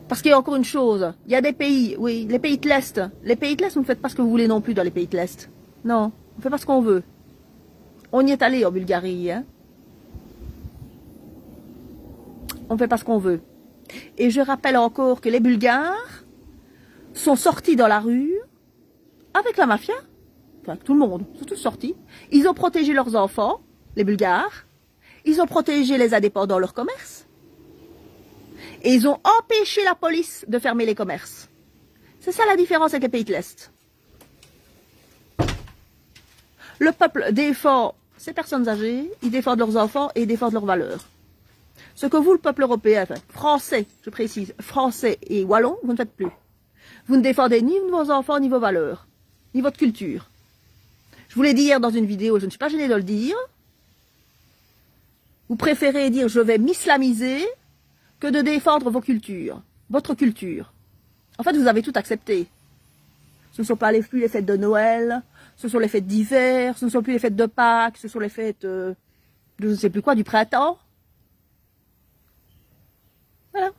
Parce qu'il y a encore une chose, il y a des pays, oui, les pays de l'Est. Les pays de l'Est, vous ne faites pas ce que vous voulez non plus dans les pays de l'Est. Non, on ne fait pas ce qu'on veut. On y est allé en Bulgarie, hein. On ne fait pas ce qu'on veut. Et je rappelle encore que les Bulgares sont sortis dans la rue avec la mafia. enfin tout le monde, ils sont tous sortis. Ils ont protégé leurs enfants, les Bulgares. Ils ont protégé les indépendants, leur commerce. Et ils ont empêché la police de fermer les commerces. C'est ça la différence avec les pays de l'Est. Le peuple défend ces personnes âgées, ils défendent leurs enfants et ils défendent leurs valeurs. Ce que vous, le peuple européen, enfin, français, je précise, français et wallon, vous ne faites plus. Vous ne défendez ni vos enfants, ni vos valeurs, ni votre culture. Je vous l'ai dit hier dans une vidéo, je ne suis pas gênée de le dire. Vous préférez dire je vais m'islamiser que de défendre vos cultures, votre culture. En fait, vous avez tout accepté. Ce ne sont pas plus les fêtes de Noël, ce sont les fêtes d'hiver, ce ne sont plus les fêtes de Pâques, ce sont les fêtes de je ne sais plus quoi, du printemps. Voilà.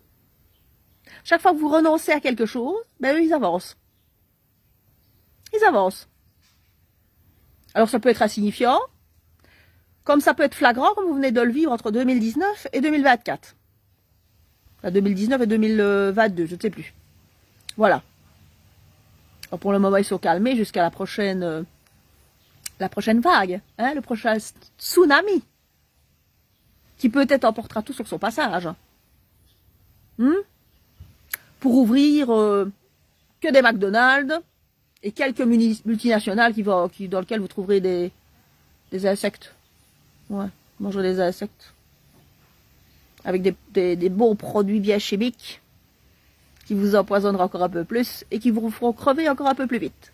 Chaque fois que vous renoncez à quelque chose, ben eux, ils avancent. Ils avancent. Alors ça peut être insignifiant, comme ça peut être flagrant, comme vous venez de le vivre entre 2019 et 2024. Enfin, 2019 et 2022, je ne sais plus. Voilà. Alors pour le moment, ils sont calmés jusqu'à la prochaine vague, hein, le prochain tsunami, qui peut-être emportera tout sur son passage. Pour ouvrir que des McDonald's et quelques multinationales dans lesquelles vous trouverez des insectes. Ouais, manger des insectes. Avec des bons produits bien chimiques qui vous empoisonneront encore un peu plus et qui vous feront crever encore un peu plus vite.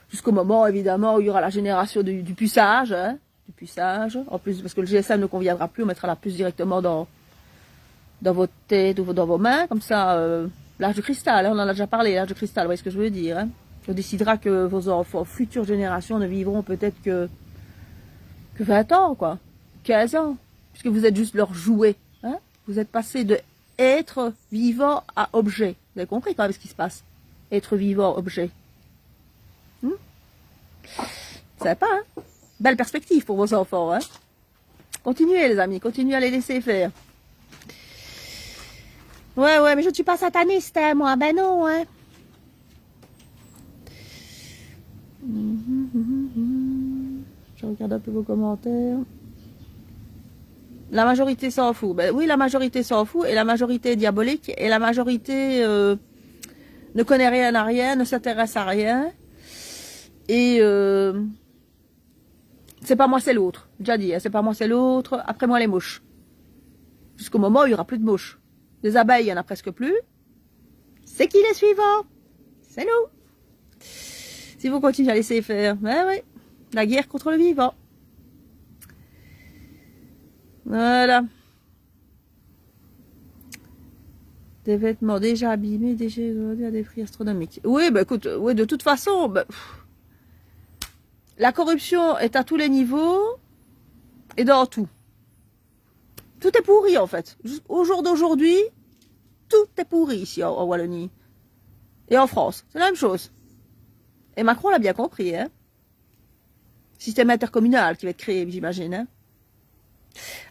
Jusqu'au moment, évidemment, où il y aura la génération du puçage. Hein, du puçage. En plus, parce que le GSM ne conviendra plus, on mettra la puce directement dans votre tête ou dans vos mains. Comme ça, l'âge de cristal, hein, on en a déjà parlé, l'âge de cristal, vous voyez ce que je veux dire. Hein. On décidera que vos enfants, futures générations, ne vivront peut-être que 20 ans, quoi. 15 ans. Puisque vous êtes juste leur jouet. Hein. Vous êtes passé de être vivant à objet. Vous avez compris quand même ce qui se passe. Être vivant, objet. Sympa, hein. Belle perspective pour vos enfants, hein. Continuez, les amis, continuez à les laisser faire. Ouais, mais je ne suis pas sataniste, hein, moi. Ben non, hein. Je regarde un peu vos commentaires. La majorité s'en fout. Ben oui, la majorité s'en fout et la majorité est diabolique et la majorité ne connaît rien à rien, ne s'intéresse à rien. Et c'est pas moi, c'est l'autre. Déjà dit, hein, c'est pas moi, c'est l'autre. Après moi, les mouches. Jusqu'au moment où il n'y aura plus de mouches. Les abeilles, il n'y en a presque plus. C'est qui les suivants? C'est nous. Si vous continuez à laisser faire, ben oui, la guerre contre le vivant. Voilà. Des vêtements déjà abîmés, déjà à des prix astronomiques. Oui, ben écoute, oui, de toute façon, ben, la corruption est à tous les niveaux et dans tout. Tout est pourri en fait. Au jour d'aujourd'hui, tout est pourri ici en Wallonie. Et en France, c'est la même chose. Et Macron l'a bien compris, hein. Système intercommunal qui va être créé, j'imagine, hein.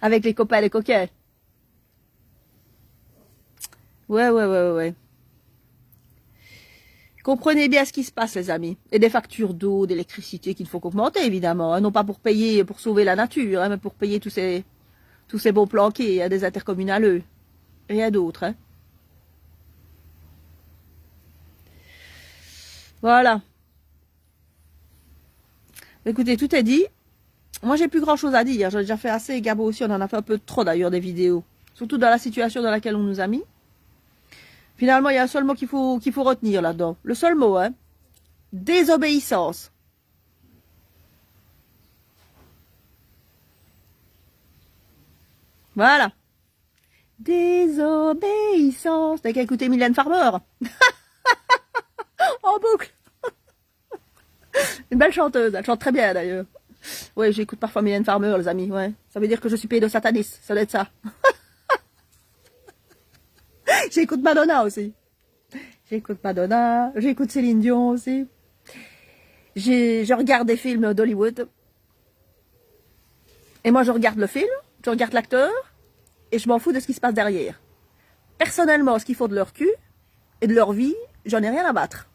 Avec les copains et les coquins. Ouais. Comprenez bien ce qui se passe, les amis. Et des factures d'eau, d'électricité qu'il faut qu'augmenter, évidemment. Hein. Non pas pour payer, pour sauver la nature, hein, mais pour payer tous ces bons planqués, hein, des intercommunaleux. Rien d'autre, hein. Voilà. Écoutez, tout est dit. Moi, j'ai plus grand chose à dire. J'ai déjà fait assez. Gabo aussi, on en a fait un peu trop d'ailleurs des vidéos. Surtout dans la situation dans laquelle on nous a mis. Finalement, il y a un seul mot qu'il faut retenir là-dedans. Le seul mot, hein. Désobéissance. Voilà. Désobéissance. T'as qu'à écouter Mylène Farmer. En boucle. Une belle chanteuse. Elle chante très bien d'ailleurs. Oui, j'écoute parfois Mylène Farmer, les amis. Ouais. Ça veut dire que je suis pédosataniste. Ça doit être ça. J'écoute Madonna aussi. J'écoute Céline Dion aussi. Je regarde des films d'Hollywood. Et moi, je regarde le film, je regarde l'acteur, et je m'en fous de ce qui se passe derrière. Personnellement, ce qu'ils font de leur cul et de leur vie, j'en ai rien à battre.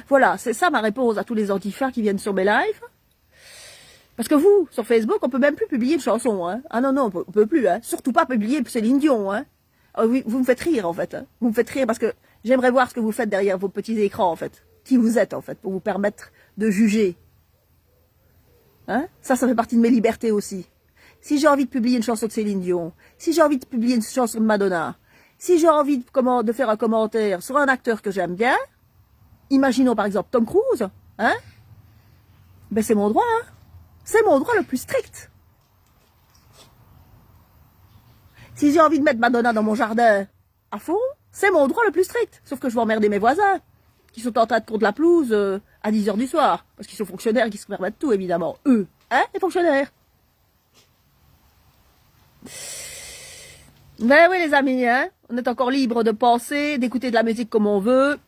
Voilà, c'est ça ma réponse à tous les antifas qui viennent sur mes lives. Parce que vous, sur Facebook, on peut même plus publier une chanson, hein. Ah non, non, on peut plus, hein. Surtout pas publier Céline Dion, hein. Ah oui, vous me faites rire, en fait, hein. Vous me faites rire parce que j'aimerais voir ce que vous faites derrière vos petits écrans, en fait. Qui vous êtes, en fait, pour vous permettre de juger. Hein? Ça fait partie de mes libertés aussi. Si j'ai envie de publier une chanson de Céline Dion, si j'ai envie de publier une chanson de Madonna, si j'ai envie de faire un commentaire sur un acteur que j'aime bien, imaginons par exemple Tom Cruise, hein? Ben c'est mon droit, hein? C'est mon droit le plus strict. Si j'ai envie de mettre Madonna dans mon jardin à fond, c'est mon droit le plus strict. Sauf que je vais emmerder mes voisins, qui sont en train de tourner de la pelouse à 10 h du soir. Parce qu'ils sont fonctionnaires et qu'ils se permettent tout, évidemment. Eux, hein, les fonctionnaires. Ben oui, les amis, hein, on est encore libre de penser, d'écouter de la musique comme on veut,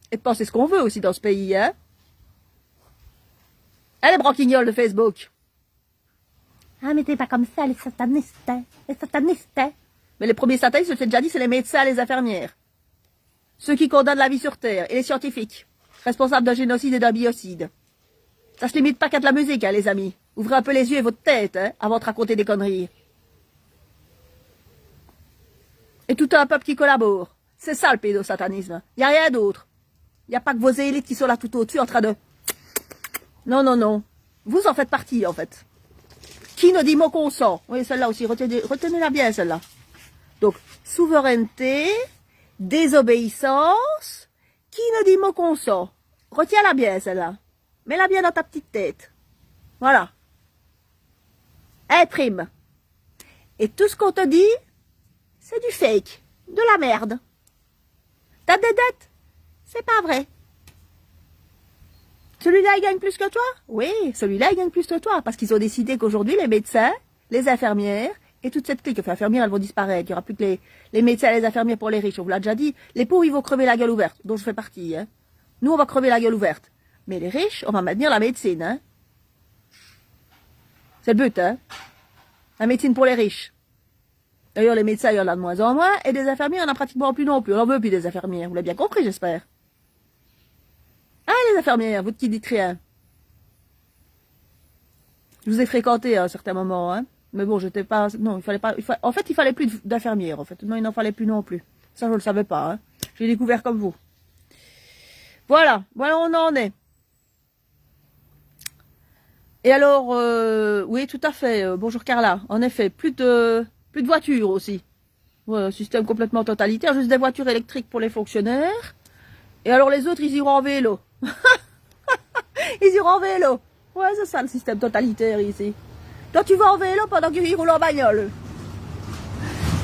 et de penser ce qu'on veut aussi dans ce pays, hein. Les branquignoles de Facebook. Ah, mais t'es pas comme ça, les satanistes, hein, les satanistes, hein. Mais les premiers satanistes, je te l'ai déjà dit, c'est les médecins et les infirmières. Ceux qui condamnent la vie sur Terre, et les scientifiques, responsables d'un génocide et d'un biocide. Ça se limite pas qu'à de la musique, hein, les amis. Ouvrez un peu les yeux et votre tête, hein, avant de raconter des conneries. Et tout un peuple qui collabore. C'est ça le pédosatanisme. Il n'y a rien d'autre. Il n'y a pas que vos élites qui sont là tout au-dessus en train de... Non, non, non. Vous en faites partie, en fait. Qui ne dit mot consent? Oui, celle-là aussi, retenez-la bien, celle-là. Donc, souveraineté, désobéissance, qui ne dit mot consent? Retiens-la bien, celle-là. Mets-la bien dans ta petite tête. Voilà. Imprime. Et tout ce qu'on te dit, c'est du fake. De la merde. T'as des dettes? C'est pas vrai. Celui-là, il gagne plus que toi? Oui, celui-là, il gagne plus que toi. Parce qu'ils ont décidé qu'aujourd'hui, les médecins, les infirmières, et toute cette clique, enfin, infirmières, elles vont disparaître. Il n'y aura plus que les médecins et les infirmières pour les riches. On vous l'a déjà dit. Les pauvres, ils vont crever la gueule ouverte, dont je fais partie, hein. Nous, on va crever la gueule ouverte. Mais les riches, on va maintenir la médecine, hein. C'est le but, hein. La médecine pour les riches. D'ailleurs, les médecins, il y en a de moins en moins, et des infirmiers, il n'y en a pratiquement plus non plus. On en veut plus des infirmières. Vous l'avez bien compris, j'espère. Ah, les infirmières, vous qui dites rien. Je vous ai fréquenté à un certain moment, hein. Mais bon, j'étais pas... Non, il fallait pas... En fait, il fallait plus d'infirmières, en fait. Non, il n'en fallait plus non plus. Ça, je le savais pas, hein. J'ai découvert comme vous. Voilà. Voilà, on en est. Et alors, oui, tout à fait. Bonjour Carla. En effet, plus de voitures aussi. Ouais, système complètement totalitaire. Juste des voitures électriques pour les fonctionnaires. Et alors les autres, ils iront en vélo. Ils iront en vélo. Ouais, c'est ça le système totalitaire ici. Toi, tu vas en vélo pendant qu'ils roulent en bagnole.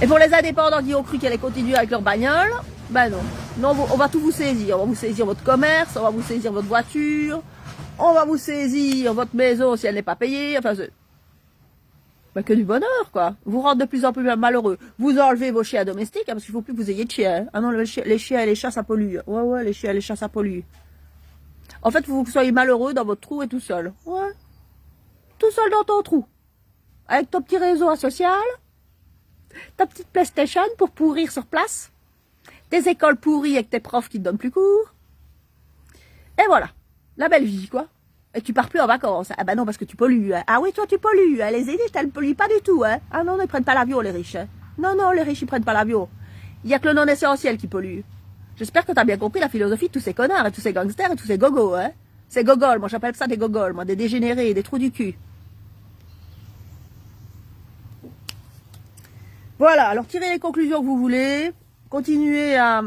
Et pour les indépendants qui ont cru qu'elle allait continuer avec leur bagnole, ben non. Non, on va tout vous saisir. On va vous saisir votre commerce, on va vous saisir votre voiture, on va vous saisir votre maison si elle n'est pas payée. Enfin, c'est... Ben, que du bonheur, quoi. Vous rendez de plus en plus malheureux. Vous enlevez vos chiens domestiques, hein, parce qu'il ne faut plus que vous ayez de chiens. Ah non, les chiens et les chats, ça pollue. Ouais, ouais, les chiens et les chats, ça pollue. En fait, vous soyez malheureux dans votre trou et tout seul. Ouais. Tout seul dans ton trou. Avec ton petit réseau social, ta petite PlayStation pour pourrir sur place, tes écoles pourries avec tes profs qui te donnent plus cours. Et voilà. La belle vie, quoi. Et tu pars plus en vacances. Ah ben non, parce que tu pollues. Hein. Ah oui, toi, tu pollues. Hein. Les élites, elles ne polluent pas du tout. Hein. Ah non, ils prennent pas l'avion, les riches. Hein. Non, non, les riches, ils prennent pas l'avion. Il y a que le non essentiel qui pollue. J'espère que tu as bien compris la philosophie de tous ces connards et tous ces gangsters et tous ces gogos. Hein. Ces gogoles, moi j'appelle ça des gogoles, moi, des dégénérés, des trous du cul. Voilà, alors tirez les conclusions que vous voulez. Continuez à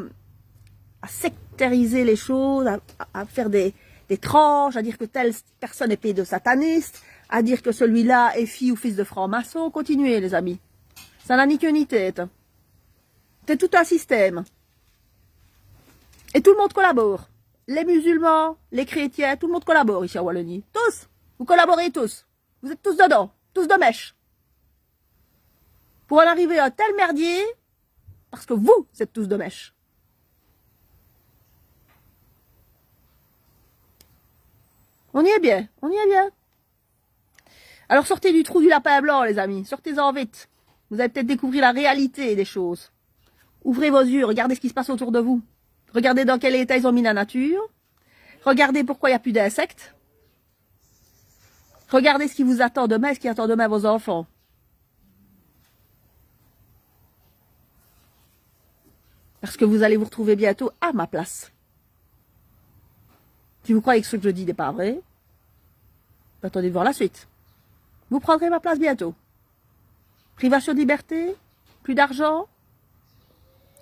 sectariser les choses, à faire des tranches, à dire que telle personne est pédosataniste, à dire que celui-là est fille ou fils de franc-maçon. Continuez, les amis. Ça n'a ni queue ni tête. C'est tout un système. Et tout le monde collabore. Les musulmans, les chrétiens, tout le monde collabore ici en Wallonie. Tous. Vous collaborez tous. Vous êtes tous dedans. Tous de mèche. Pour en arriver à un tel merdier, parce que vous êtes tous de mèche. On y est bien, on y est bien. Alors sortez du trou du lapin blanc, les amis. Sortez-en vite. Vous allez peut-être découvrir la réalité des choses. Ouvrez vos yeux, regardez ce qui se passe autour de vous. Regardez dans quel état ils ont mis la nature. Regardez pourquoi il n'y a plus d'insectes. Regardez ce qui vous attend demain, ce qui attend demain vos enfants. Parce que vous allez vous retrouver bientôt à ma place. Si vous croyez que ce que je dis n'est pas vrai, attendez de voir la suite. Vous prendrez ma place bientôt. Privation de liberté, plus d'argent,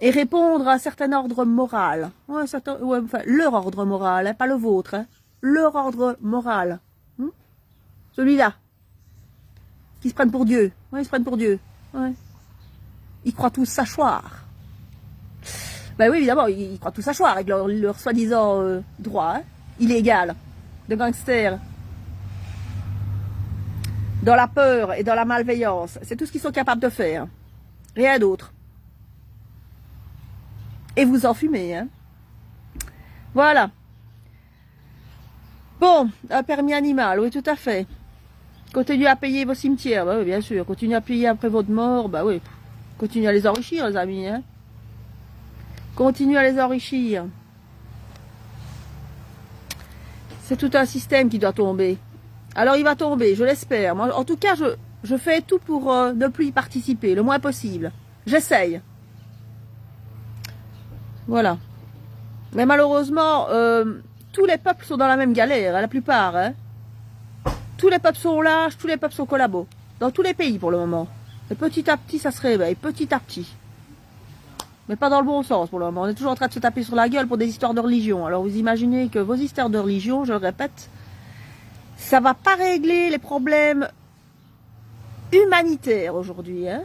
et répondre à un certain ordre moral. Ouais, enfin, leur ordre moral, hein, pas le vôtre. Hein. Leur ordre moral. Celui-là. Qui se prennent pour Dieu. Ouais, ils se prennent pour Dieu. Ouais. Ils croient tous sachoir. Ben oui, évidemment, ils croient tous sachoir avec leur soi-disant droit hein, illégal de gangsters. Dans la peur et dans la malveillance. C'est tout ce qu'ils sont capables de faire. Rien d'autre. Et vous en fumez, hein. Voilà. Bon, un permis animal, oui, tout à fait. Continuez à payer vos cimetières, bah oui, bien sûr. Continuez à payer après votre mort, bah oui. Continuez à les enrichir, les amis, hein. Continuez à les enrichir. C'est tout un système qui doit tomber. Alors il va tomber, je l'espère. Moi, en tout cas, je fais tout pour ne plus y participer, le moins possible. J'essaye. Voilà. Mais malheureusement, tous les peuples sont dans la même galère, hein, la plupart. Hein. Tous les peuples sont lâches, tous les peuples sont collabos. Dans tous les pays pour le moment. Et petit à petit, ça se réveille, petit à petit. Mais pas dans le bon sens pour le moment. On est toujours en train de se taper sur la gueule pour des histoires de religion. Alors vous imaginez que vos histoires de religion, je le répète, ça va pas régler les problèmes humanitaires aujourd'hui. Hein.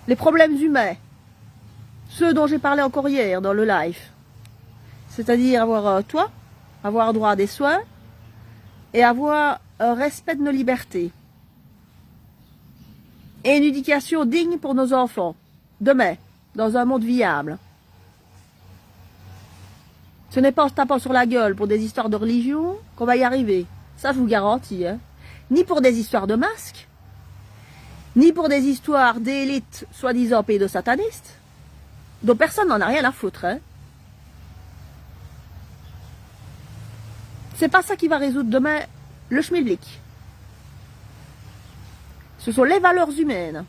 Les problèmes humains. Ceux dont j'ai parlé encore hier dans le live. C'est-à-dire avoir toi, avoir droit à des soins et avoir un respect de nos libertés. Et une éducation digne pour nos enfants. Demain, dans un monde viable. Ce n'est pas en se tapant sur la gueule pour des histoires de religion qu'on va y arriver. Ça, je vous garantis. Hein. Ni pour des histoires de masques, ni pour des histoires d'élites soi-disant pédosatanistes, dont personne n'en a rien à foutre. Hein. C'est pas ça qui va résoudre demain le schmilblick. Ce sont les valeurs humaines.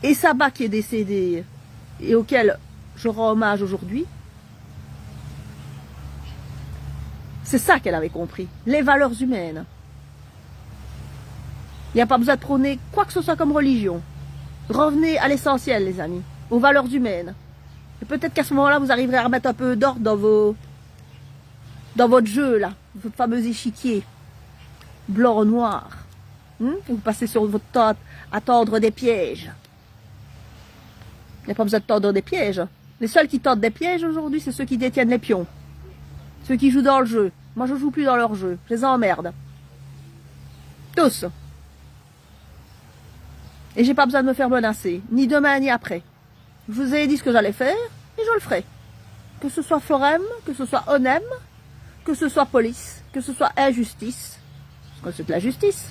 Et Saba qui est décédée et auquel je rends hommage aujourd'hui, c'est ça qu'elle avait compris, les valeurs humaines. Il n'y a pas besoin de prôner quoi que ce soit comme religion. Revenez à l'essentiel, les amis, aux valeurs humaines. Et peut-être qu'à ce moment-là, vous arriverez à remettre un peu d'ordre dans votre jeu, là, votre fameux échiquier, blanc ou noir. Vous passez sur votre temps à tendre des pièges. Il n'y a pas besoin de tendre des pièges. Les seuls qui tendent des pièges aujourd'hui, c'est ceux qui détiennent les pions. Ceux qui jouent dans le jeu. Moi, je ne joue plus dans leur jeu. Je les emmerde. Tous. Et j'ai pas besoin de me faire menacer. Ni demain, ni après. Je vous ai dit ce que j'allais faire, et je le ferai. Que ce soit Forum, que ce soit ONEM, que ce soit police, que ce soit injustice. Parce que c'est de la justice.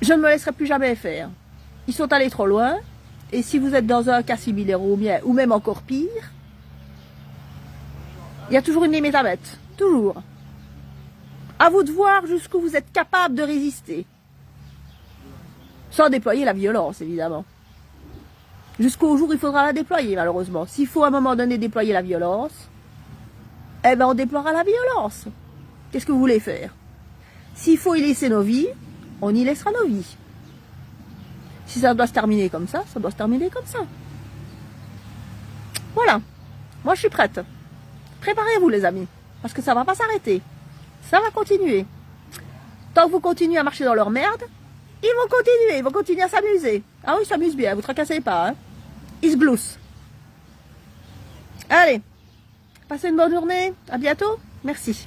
Je ne me laisserai plus jamais faire. Ils sont allés trop loin. Et si vous êtes dans un cas similaire au mien, ou même encore pire, il y a toujours une limite à mettre. Toujours. À vous de voir jusqu'où vous êtes capable de résister. Sans déployer la violence, évidemment. Jusqu'au jour où il faudra la déployer, malheureusement. S'il faut à un moment donné déployer la violence, eh ben on déploiera la violence. Qu'est-ce que vous voulez faire? S'il faut y laisser nos vies, on y laissera nos vies. Si ça doit se terminer comme ça doit se terminer comme ça. Voilà. Moi, je suis prête. Préparez-vous, les amis. Parce que ça va pas s'arrêter. Ça va continuer. Tant que vous continuez à marcher dans leur merde, ils vont continuer à s'amuser. Ah oui, ils s'amusent bien, vous tracassez pas. Hein. Ils se gloussent. Allez. Passez une bonne journée. À bientôt. Merci.